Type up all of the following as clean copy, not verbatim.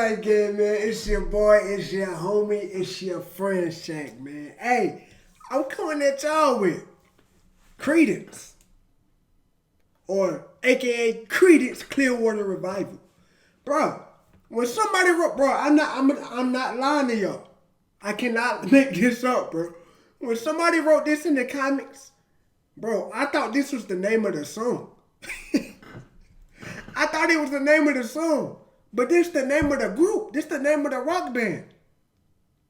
right, again, man. It's your boy, it's your homie, it's your friend Shaq, man. Hey, I'm coming at y'all with Creedence, or AKA Creedence Clearwater Revival. Bro, when somebody wrote, bro, I'm not lying to y'all. I cannot make this up, bro. When somebody wrote this in the comments, bro, I thought this was the name of the song. I thought it was the name of the song. But this the name of the group. This the name of the rock band.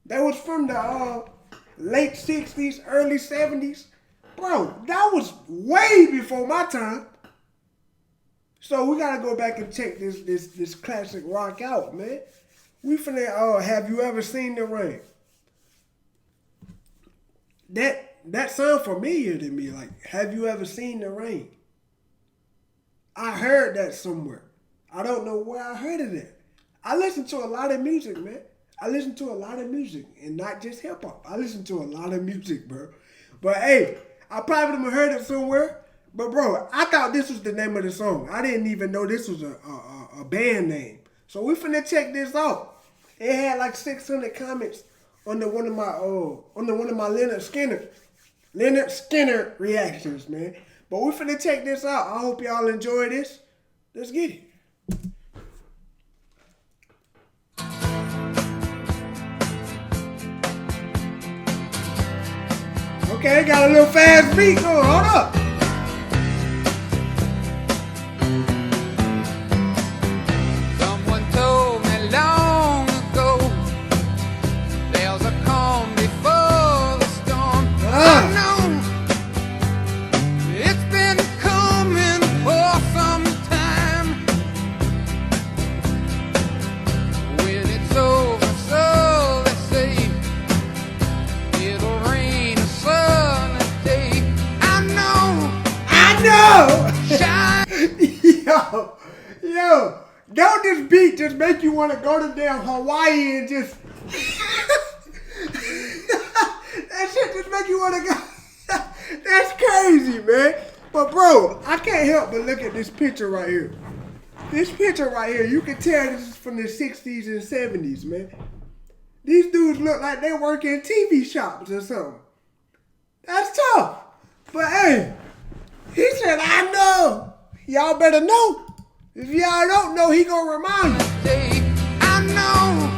That was from the late 60s, early 70s. Bro, that was way before my time. So we gotta go back and check this classic rock out, man. We finna, Have You Ever Seen the Rain? That sound familiar to me, like, have you ever seen the rain? I heard that somewhere. I don't know where I heard it at. I listen to a lot of music, man. I listen to a lot of music, and not just hip hop. I listen to a lot of music, bro. But hey, I probably have heard it somewhere. But bro, I thought this was the name of the song. I didn't even know this was a band name. So we finna check this out. It had like 600 comments under one of my Leonard Skinner reactions, man. But we finna check this out. I hope y'all enjoy this. Let's get it. Okay, got a little fast beat going. Hold up. Someone told me long ago there's a calm before the storm. I know it's been coming for some time. When it's over, so they say, it'll rain a sunny day. I know. Yo, don't this beat just make you want to go to damn Hawaii and just... That shit just make you want to go... That's crazy, man. But bro, I can't help but look at this picture right here. This picture right here, you can tell this is from the 60s and 70s, man. These dudes look like they work in TV shops or something. That's tough. But hey, he said, I know. Y'all better know. If y'all don't know, he gonna remind you. I know,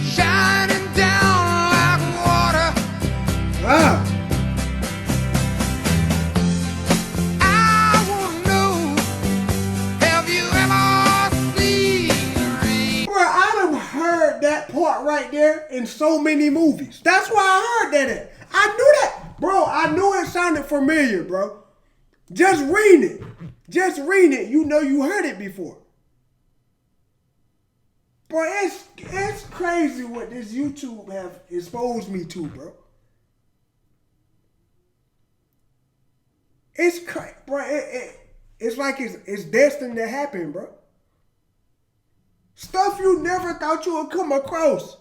shining down like water. I wanna know, have you ever seen the rain? Bro, I done heard that part right there in so many movies. That's why I heard that at. I knew that. Bro, I knew it sounded familiar, bro. Just reading it, you know you heard it before. Bro, it's crazy what this YouTube have exposed me to, bro. It's crazy, bro. It's like it's destined to happen, bro. Stuff you never thought you would come across.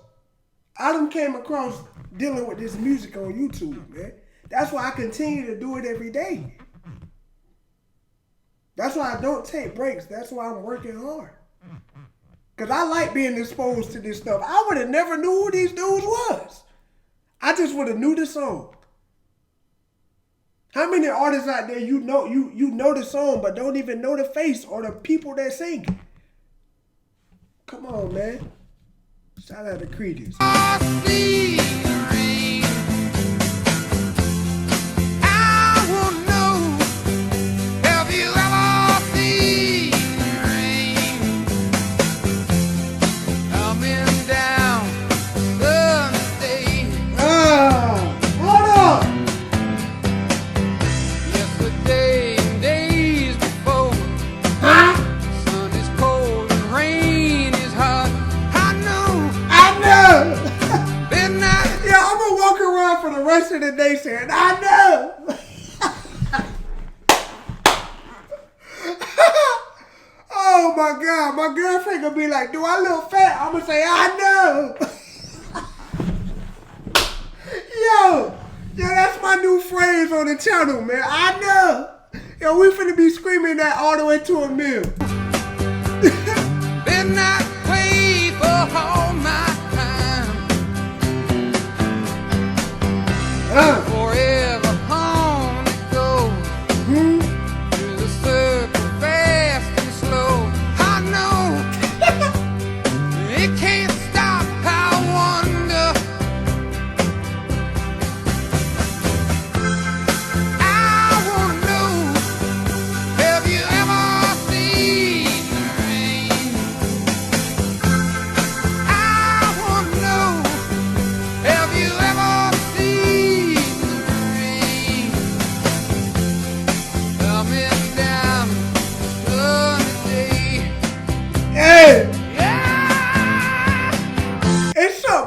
I done came across dealing with this music on YouTube, man. That's why I continue to do it every day. That's why I don't take breaks. That's why I'm working hard. Because I like being exposed to this stuff. I would have never knew who these dudes was. I just would have knew the song. How many artists out there you know the song but don't even know the face or the people that sing it? Come on, man. Shout out to Creedence. For the rest of the day saying, I know. Oh my God, my girlfriend gonna be like, do I look fat? I'm gonna say, I know. Yo, that's my new phrase on the channel, man. I know. Yo, we finna be screaming that all the way to a mill. Midnight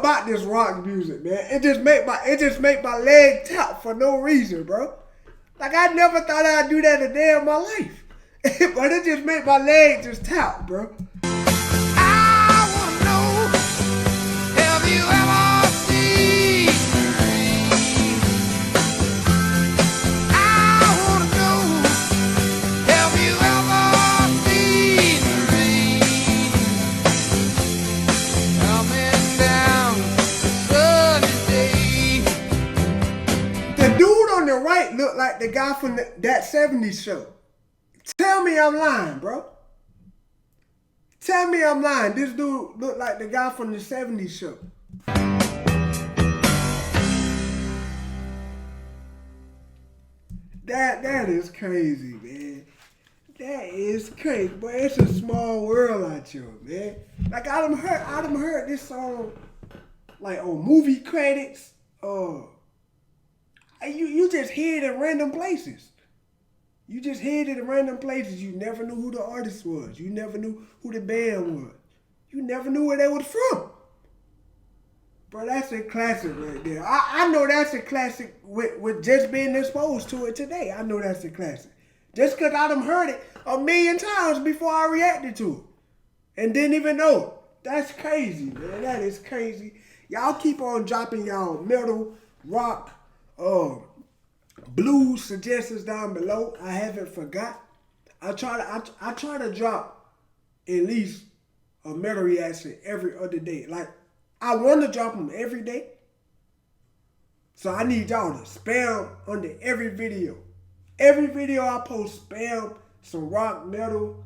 about this rock music, man. It just make my leg tap for no reason, bro. Like I never thought I'd do that a day in my life. But it just make my leg just tap, bro. I wanna know, have you ever seen rain? I wanna know, have you ever seen rain coming down a sunny day? The dude on the right looked like the guy from that 70s show. Tell me I'm lying, bro. Tell me I'm lying. This dude looked like the guy from the 70s show. That is crazy, man. That is crazy. But it's a small world out here, man. Like I done heard this song like on movie credits. You just hear it in random places. You just hear it in random places. You never knew who the artist was. You never knew who the band was. You never knew where they was from. Bro, that's a classic right there. I know that's a classic with just being exposed to it today. I know that's a classic. Just because I done heard it a million times before I reacted to it. And didn't even know it. That's crazy, man. That is crazy. Y'all keep on dropping y'all metal, rock, blues suggestions down below. I haven't forgot. I try to drop at least a metal reaction every other day. Like I want to drop them every day. So I need y'all to spam under every video. Every video I post, spam some rock, metal,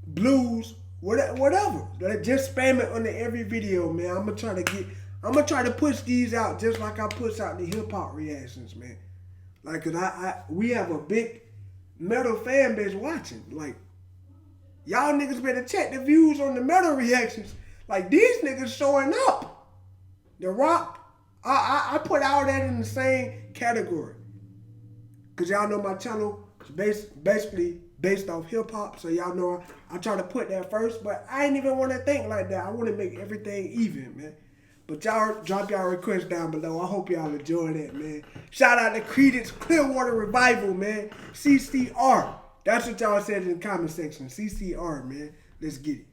blues, whatever. Just spam it under every video, man. I'm gonna try to push these out just like I push out the hip hop reactions, man. Like, cause we have a big metal fan base watching. Like, y'all niggas better check the views on the metal reactions. Like, these niggas showing up. The rock, I put all that in the same category. Cause y'all know my channel is basically based off hip hop, so y'all know I try to put that first, but I ain't even want to think like that. I want to make everything even, man. But y'all drop y'all requests down below. I hope y'all enjoy that, man. Shout out to Creedence Clearwater Revival, man. CCR. That's what y'all said in the comment section. CCR, man. Let's get it.